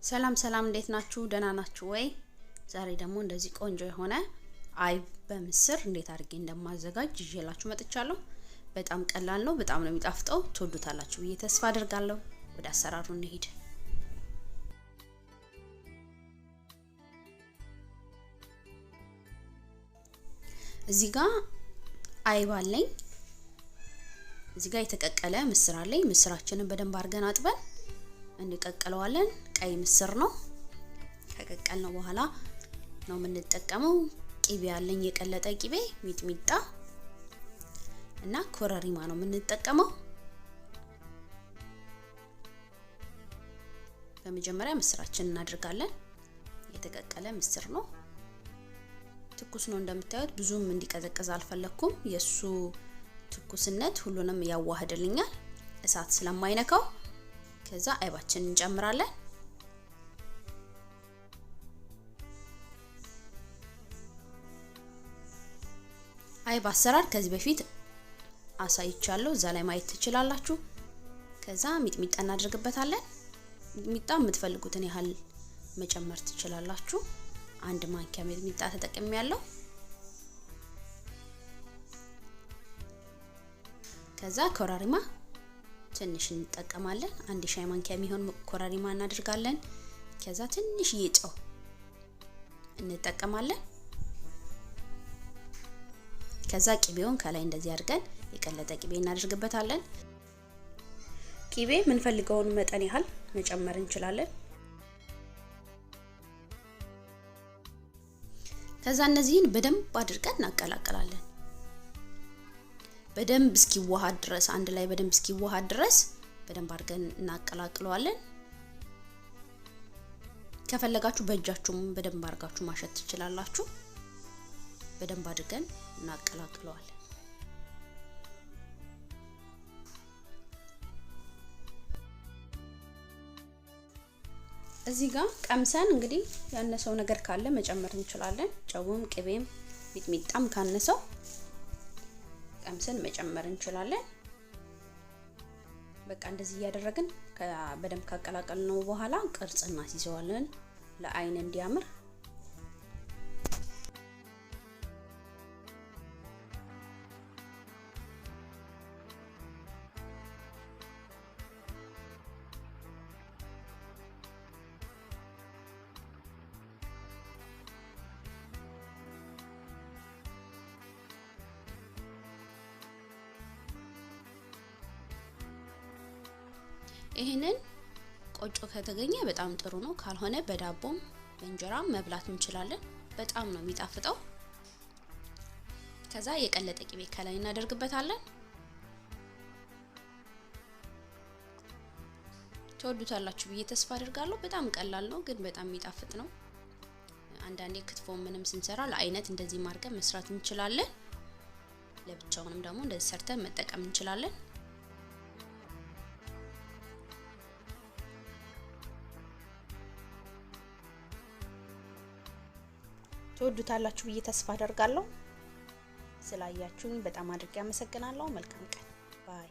ሰላም እንዴት ናችሁ? ደህና ናችሁ ወይ? ዛሬ ደግሞ እንደዚህ ቆንጆ የሆነ አይብ በምስር እንዴት አድርጌ እንደማዘጋጅ ይዤላችሁ መጥቻለሁ። በጣም ቀላል ነው፣ በጣም ነው የሚጣፍጠው። ትወዱታላችሁ ብዬ ተስፋ አደርጋለሁ። ወደ አሰራሩ እንሂድ። እዚህ ጋር አይብ አለኝ። እዚህ ጋር የተቀቀለ ምስር አለኝ። ምስራችንን በደንብ አድርገን አጥበን እንቀቅለዋለን። ቀይ ምስር ነው። ከቀቀልነው በኋላ ነው የምንጠቀመው። ቂቤ ያለኝ የቀለጠ ቂቤ፣ ሚጥሚጣ እና ኮረሪማ ነው የምንጠቀመው። በመጀመሪያ ምስራችንን እናደርጋለን። የተቀቀለ ምስር ነው። ትኩስ ነው እንደምታዩት። ብዙም እንዲቀዘቅዝ አልፈለኩም። የሱ ትኩስነት ሁሉንም ያዋህድልኛል እሳት ስለማይነካው። ከዛ አይባችንን እንጨምራለን። አይብ አሰራር ከዚህ በፊት አሳይቻለሁ፣ እዛ ላይ ማየት ትችላላችሁ። ከዛ ሚጥሚጣ እናደርግበታለን። ሚጥሚጣ የምትፈልጉትን ያህል መጨመር ትችላላችሁ። አንድ ማንኪያ ሚጥሚጣ ተጠቅሜያለሁ። ከዛ ኮረሪማ ትንሽ እንጠቀማለን። አንድ ሻይ ማንኪያ የሚሆን ኮረሪማ እናደርጋለን። ከዛ ትንሽ ጨው እንጠቀማለን። ከዛ ቂቤውን ከላይ እንደዚህ አድርገን የቀለጠ ቂቤ እናደርግበታለን። ቂቤ የምንፈልገውን መጠን ያህል መጨመር እንችላለን። ከዛ እነዚህን በደንብ አድርገን እናቀላቅላለን። በደንብ እስኪዋሃድ ድረስ አንድ ላይ በደንብ እስኪዋሃድ ድረስ በደንብ አድርገን እናቀላቅለዋለን። ከፈለጋችሁ በእጃችሁም በደንብ አድርጋችሁ ማሸት ትችላላችሁ። በደንብ አድርገን እናቀላቅለዋለን። እዚህ ጋር ቀምሰን እንግዲህ ያነሰው ነገር ካለ መጨመር እንችላለን። ጨውም ቅቤም ሚጥሚጣም ካነሰው ቀምሰን መጨመር እንችላለን። በቃ እንደዚህ እያደረግን በደንብ ካቀላቀልነው በኋላ ቅርጽ እናስይዘዋለን ለአይን እንዲያምር። ይሄንን ቆጮ ከተገኘ በጣም ጥሩ ነው። ካልሆነ በዳቦም በእንጀራም መብላት እንችላለን። በጣም ነው የሚጣፍጠው። ከዛ የቀለጠ ቂቤ ከላይ እናደርግበታለን። ትወዱታላችሁ ብዬ ተስፋ አደርጋለሁ። በጣም ቀላል ነው ግን በጣም የሚጣፍጥ ነው። አንዳንዴ ክትፎ ምንም ስንሰራ ለአይነት እንደዚህ ማድረግ መስራት እንችላለን። ለብቻውንም ደግሞ እንደዚህ ሰርተን መጠቀም እንችላለን። ትወዱታላችሁ ብዬ ተስፋ አደርጋለሁ። ስላያችሁኝ በጣም አድርጌ አመሰግናለሁ። መልካም ቀን ባይ